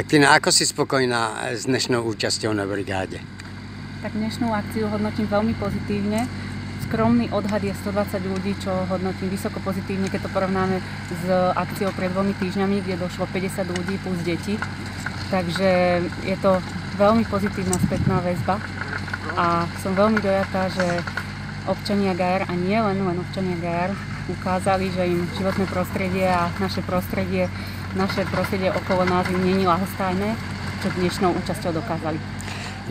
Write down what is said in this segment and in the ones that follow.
Tina, ako si spokojná s dnešnou účasťou na brigáde? Tak dnešnú akciu hodnotím veľmi pozitívne. Skromný odhad je 120 ľudí, čo hodnotím vysoko pozitívne, keď to porovnáme s akciou pred 2 týždňami, kde došlo 50 ľudí plus deti. Takže je to veľmi pozitívna spätná väzba a som veľmi dojatá, že občania Gajar, a nie len občania Gajar, ukázali, že im životné prostredie a naše prostredie okolo nás nie je ľahostajné, čo dnešnou účasťou dokázali.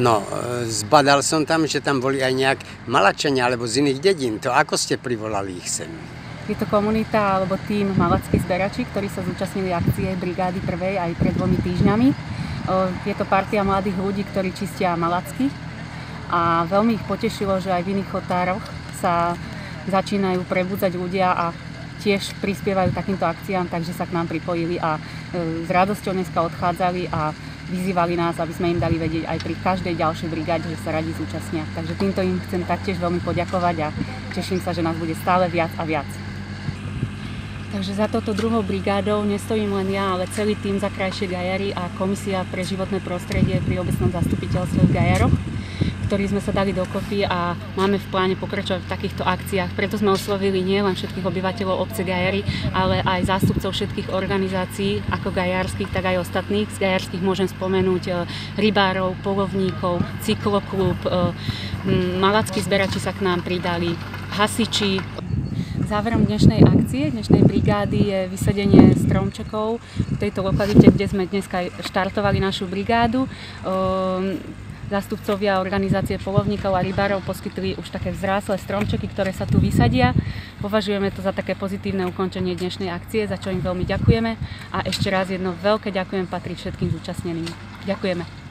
No, zbadal som tam, že tam boli aj nejak Malačania alebo z iných dedín. To ako ste privolali ich sem? Je to komunita alebo tím malackí zberači, ktorí sa zúčastnili akcie brigády prvej aj pred 2 týždňami. Je to partia mladých ľudí, ktorí čistia malacky a veľmi ich potešilo, že aj v iných chotároch sa začínajú prebudzať ľudia a tiež prispievajú takýmto akciám, takže sa k nám pripojili a s radosťou dneska odchádzali a vyzývali nás, aby sme im dali vedieť aj pri každej ďalšej brigáde, že sa radi zúčastnia. Takže týmto im chcem taktiež veľmi poďakovať a teším sa, že nás bude stále viac a viac. Takže za touto druhou brigádou nestojím len ja, ale celý tím za krajšie Gajary a Komisia pre životné prostredie pri obecnom zastupiteľstve v Gajaroch, ktorí sme sa dali dokopy a máme v pláne pokračovať v takýchto akciách. Preto sme oslovili nielen všetkých obyvateľov obce Gajary, ale aj zástupcov všetkých organizácií, ako gajarských, tak aj ostatných. Z gajarských môžem spomenúť rybárov, polovníkov, cykloklub, malackí zberači sa k nám pridali, hasiči. Záverom dnešnej akcie, dnešnej brigády je vysadenie stromčekov v tejto lokalite, kde sme dneska štartovali našu brigádu. Zástupcovia organizácie polovníkov a rybárov poskytli už také vzráslé stromčeky, ktoré sa tu vysadia. Považujeme to za také pozitívne ukončenie dnešnej akcie, za čo im veľmi ďakujeme. A ešte raz jedno veľké ďakujem patrí všetkým zúčastneným. Ďakujeme.